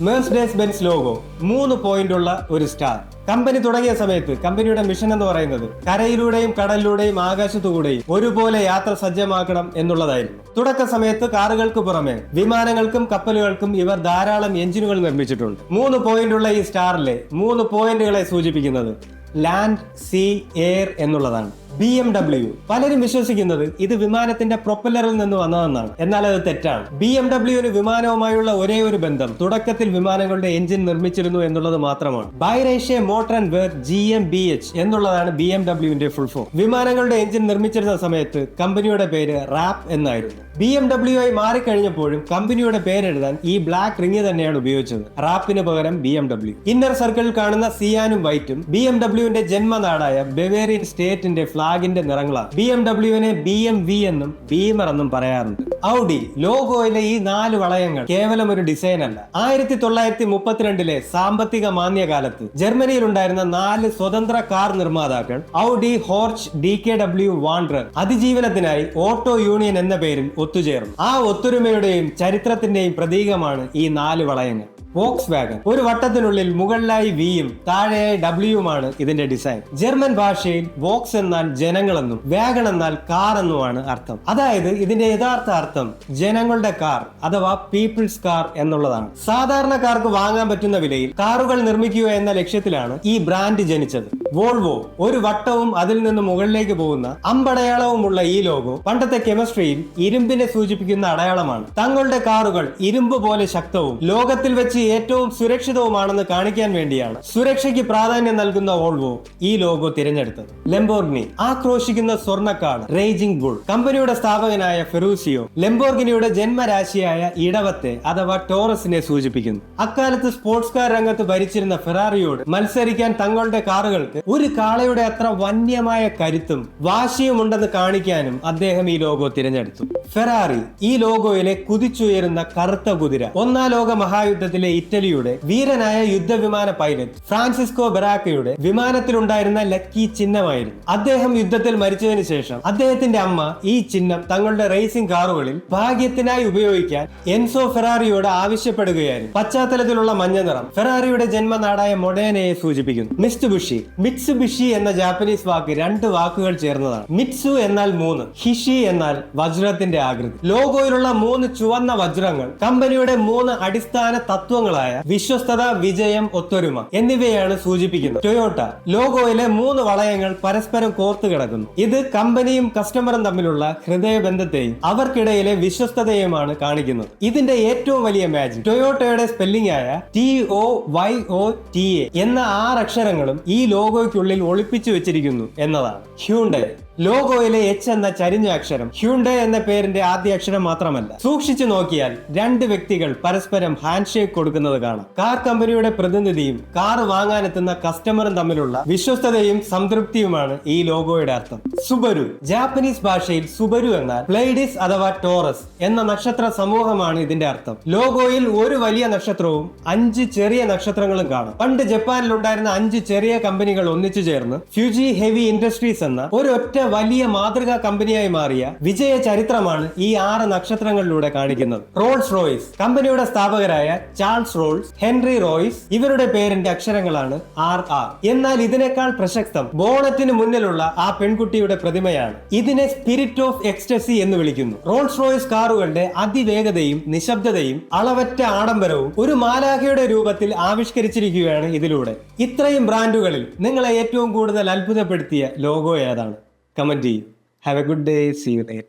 Mercedes Benz logo 3 പോയിന്റുള്ള ഒരു star. Company തുടങ്ങിയ സമയത്ത് കമ്പനിയുടെ മിഷൻ എന്ന് പറയുന്നത് കരയിലൂടെയും കടലിലൂടെയും ആകാശത്തുകൂടെയും ഒരുപോലെ യാത്ര സജ്ജമാക്കണം എന്നുള്ളതായിരുന്നു. തുടക്ക സമയത്ത് കാറുകൾക്ക് പുറമെ വിമാനങ്ങൾക്കും കപ്പലുകൾക്കും ഇവർ ധാരാളം എഞ്ചിനുകൾ നിർമ്മിച്ചിട്ടുണ്ട്. 3 പോയിന്റുള്ള ഈ സ്റ്റാറിലെ 3 പോയിന്റുകളെ സൂചിപ്പിക്കുന്നത് ലാൻഡ്, സീ, എയർ എന്നുള്ളതാണ്. BMW പലരും വിശ്വസിക്കുന്നത് ഇത് വിമാനത്തിന്റെ പ്രൊപ്പല്ലറിൽ നിന്ന് വന്നതെന്നാണ്. എന്നാൽ അത് തെറ്റാണ്. BMW വിമാനവുമായുള്ള ഒരേ ഒരു ബന്ധം തുടക്കത്തിൽ വിമാനങ്ങളുടെ എഞ്ചിൻ നിർമ്മിച്ചിരുന്നു എന്നുള്ളത് മാത്രമാണ്. ബൈറേഷ്യ മോട്ടർ ആൻഡ് വെയർ GmbH എന്നുള്ളതാണ് BMW ഫുൾ ഫോം. വിമാനങ്ങളുടെ എഞ്ചിൻ നിർമ്മിച്ചിരുന്ന സമയത്ത് കമ്പനിയുടെ പേര് റാപ്പ് എന്നായിരുന്നു. BMW ആയി മാറിക്കഴിഞ്ഞപ്പോഴും കമ്പനിയുടെ പേരെഴുതാൻ ഈ ബ്ലാക്ക് റിംഗ് തന്നെയാണ് ഉപയോഗിച്ചത്, റാപ്പിന് പകരം BMW. ഇന്നർ സർക്കിളിൽ കാണുന്ന സിയാനും വൈറ്റും BMWന്റെ ജന്മനാടായ ബവേറിയൻ സ്റ്റേറ്റിന്റെ ഫ്ലാഗിന്റെ നിറങ്ങളാണ്. BMWനെ BMW എന്നും ബീമർ എന്നും പറയാറുണ്ട്. ഔഡി ലോഗോയിലെ ഈ 4 വളയങ്ങൾ കേവലം ഒരു ഡിസൈൻ അല്ല. 1932 സാമ്പത്തിക മാന്ദ്യകാലത്ത് ജർമ്മനിയിൽ ഉണ്ടായിരുന്ന 4 സ്വതന്ത്ര കാർ നിർമ്മാതാക്കൾ ഔഡി, ഹോർച്ച്, DKW, വാണ്ടർ അതിജീവനത്തിനായി ഓട്ടോ യൂണിയൻ എന്ന പേരിൽ ഒത്തുചേർന്നു. ആ ഒത്തൊരുമയുടെയും ചരിത്രത്തിന്റെയും പ്രതീകമാണ് ഈ 4 വളയങ്ങൾ. വോക്സ് വാഗൺ ഒരു വട്ടത്തിനുള്ളിൽ മുകളിലായി വിയും താഴെയായി ഡബ്ല്യുമാണ് ഇതിന്റെ ഡിസൈൻ. ജർമ്മൻ ഭാഷയിൽ വോക്സ് എന്നാൽ ജനങ്ങളെന്നും വാഗൺ എന്നാൽ കാർ എന്നുമാണ് അർത്ഥം. അതായത് ഇതിന്റെ യഥാർത്ഥ അർത്ഥം ജനങ്ങളുടെ കാർ അഥവാ പീപ്പിൾസ് കാർ എന്നുള്ളതാണ്. സാധാരണക്കാർക്ക് വാങ്ങാൻ പറ്റുന്ന വിലയിൽ കാറുകൾ നിർമ്മിക്കുക എന്ന ലക്ഷ്യത്തിലാണ് ഈ ബ്രാൻഡ് ജനിച്ചത്. വോൾവോ ഒരു വട്ടവും അതിൽ നിന്ന് മുകളിലേക്ക് പോകുന്ന അമ്പടയാളവുമുള്ള ഈ ലോഗോ പണ്ടത്തെ കെമിസ്ട്രിയിൽ ഇരുമ്പിനെ സൂചിപ്പിക്കുന്ന അടയാളമാണ്. തങ്ങളുടെ കാറുകൾ ഇരുമ്പ് പോലെ ശക്തവും ലോകത്തിൽ വെച്ച് ഏറ്റവും സുരക്ഷിതവുമാണെന്ന് കാണിക്കാൻ വേണ്ടിയാണ് സുരക്ഷയ്ക്ക് പ്രാധാന്യം നൽകുന്ന വോൾവോ ഈ ലോഗോ തിരഞ്ഞെടുത്തത്. ലംബോർഗിനി ആക്രോശിക്കുന്ന സ്വർണ്ണക്കാട് റേജിംഗ് ബുൾ. കമ്പനിയുടെ സ്ഥാപകനായ ഫെറൂസിയോ ലംബോർഗിനിയുടെ ജന്മരാശിയായ ഇടവത്തെ അഥവാ ടോറസിനെ സൂചിപ്പിക്കുന്നു. അക്കാലത്ത് സ്പോർട്സ് കാർ രംഗത്ത് ഭരിച്ചിരുന്ന ഫെറാറിയോട് മത്സരിക്കാൻ തങ്ങളുടെ കാറുകൾക്ക് ഒരു കാളയുടെ അത്ര വന്യമായ കരുത്തും വാശിയും ഉണ്ടെന്ന് കാണിക്കാനും അദ്ദേഹം ഈ ലോഗോ തിരഞ്ഞെടുത്തു. ഫെറാറി ഈ ലോഗോയിലെ കുതിച്ചുയരുന്ന കറുത്ത കുതിര 1ാം ലോക മഹായുദ്ധത്തിലെ ഇറ്റലിയുടെ വീരനായ യുദ്ധവിമാന പൈലറ്റ് ഫ്രാൻസിസ്കോ ബെറാക്കയുടെ വിമാനത്തിലുണ്ടായിരുന്ന ലക്കി ചിഹ്നമായിരുന്നു. അദ്ദേഹം യുദ്ധത്തിൽ മരിച്ചതിന് ശേഷം അദ്ദേഹത്തിന്റെ അമ്മ ഈ ചിഹ്നം തങ്ങളുടെ റേസിംഗ് കാറുകളിൽ ഭാഗ്യത്തിനായി ഉപയോഗിക്കാൻ എൻസോ ഫെറാറിയോട് ആവശ്യപ്പെടുകയായിരുന്നു. പശ്ചാത്തലത്തിലുള്ള മഞ്ഞ നിറം ഫെറാറിയുടെ ജന്മനാടായ മൊഡേനയെ സൂചിപ്പിക്കുന്നു. മിറ്റ്സുബിഷി എന്ന ജാപ്പനീസ് വാക്ക് 2 വാക്കുകൾ ചേർന്നതാണ്. മിറ്റ്സു എന്നാൽ 3, ഹിഷി എന്നാൽ വജ്രത്തിന്റെ ആകൃതി. ലോഗോയിലുള്ള 3 ചുവന്ന വജ്രങ്ങൾ കമ്പനിയുടെ 3 അടിസ്ഥാന തത്വങ്ങളായ വിശ്വസ്തത, വിജയം, ഒത്തൊരുമ എന്നിവയാണ് സൂചിപ്പിക്കുന്നത്. ടൊയോട്ട ലോഗോയിലെ 3 വളയങ്ങൾ പരസ്പരം കോർത്തു കിടക്കുന്നു. ഇത് കമ്പനിയും കസ്റ്റമറും തമ്മിലുള്ള ഹൃദയബന്ധത്തെയും അവർക്കിടയിലെ വിശ്വസ്തതയുമാണ് കാണിക്കുന്നത്. ഇതിന്റെ ഏറ്റവും വലിയ മാജിക് ടൊയോട്ടയുടെ സ്പെല്ലിംഗ് ആയ TOYOTA എന്ന 6 അക്ഷരങ്ങളും ഈ ലോഗോയ്ക്കുള്ളിൽ ഒളിപ്പിച്ചു വെച്ചിരിക്കുന്നു എന്നതാണ്. ഹ്യൂണ്ടൈ ലോഗോയിലെ H എന്ന ചരിഞ്ഞ അക്ഷരം ഹ്യൂണ്ടൈ എന്ന പേരിന്റെ ആദ്യ അക്ഷരം മാത്രമല്ല. സൂക്ഷിച്ചു നോക്കിയാൽ 2 വ്യക്തികൾ പരസ്പരം ഹാൻഡ് ഷേക്ക് കൊടുക്കുന്നത് കാണാം. കാർ കമ്പനിയുടെ പ്രതിനിധിയും കാർ വാങ്ങാനെത്തുന്ന കസ്റ്റമറും തമ്മിലുള്ള വിശ്വസ്തതയും സംതൃപ്തിയുമാണ് ഈ ലോഗോയുടെ അർത്ഥം. സുബരു ജാപ്പനീസ് ഭാഷയിൽ സുബരു എന്നാൽ പ്ലേഡിസ് അഥവാ ടോറസ് എന്ന നക്ഷത്ര സമൂഹമാണ് ഇതിന്റെ അർത്ഥം. ലോഗോയിൽ ഒരു വലിയ നക്ഷത്രവും 5 ചെറിയ നക്ഷത്രങ്ങളും കാണാം. പണ്ട് ജപ്പാനിൽ ഉണ്ടായിരുന്ന 5 ചെറിയ കമ്പനികൾ ഒന്നിച്ചു ചേർന്ന് ഫ്യൂജി ഹെവി ഇൻഡസ്ട്രീസ് എന്ന ഒരൊറ്റ വലിയ മാതൃകാ കമ്പനിയായി മാറിയ വിജയ ചരിത്രമാണ് ഈ 6 നക്ഷത്രങ്ങളിലൂടെ കാണിക്കുന്നത്. റോൾസ് റോയ്സ് കമ്പനിയുടെ സ്ഥാപകരായ ചാൾസ് റോൾസ്, ഹെൻറി റോയ്സ് ഇവരുടെ പേരിന്റെ അക്ഷരങ്ങളാണ് RR. എന്നാൽ ഇതിനേക്കാൾ പ്രശസ്തം ബോണറ്റിന് മുന്നിലുള്ള ആ പെൺകുട്ടിയുടെ പ്രതിമയാണ്. ഇതിനെ സ്പിരിറ്റ് ഓഫ് എക്സ്റ്റസി എന്ന് വിളിക്കുന്നു. റോൾസ് റോയ്സ് കാറുകളുടെ അതിവേഗതയും നിശബ്ദതയും അളവറ്റ ആഡംബരവും ഒരു മാലാഖയുടെ രൂപത്തിൽ ആവിഷ്കരിച്ചിരിക്കുകയാണ് ഇതിലൂടെ. ഇത്രയും ബ്രാൻഡുകളിൽ നിങ്ങളെ ഏറ്റവും കൂടുതൽ അത്ഭുതപ്പെടുത്തിയ ലോഗോ ഏതാണ്? കമന്റ് ചെയ്യൂ. Have a good day. See you later.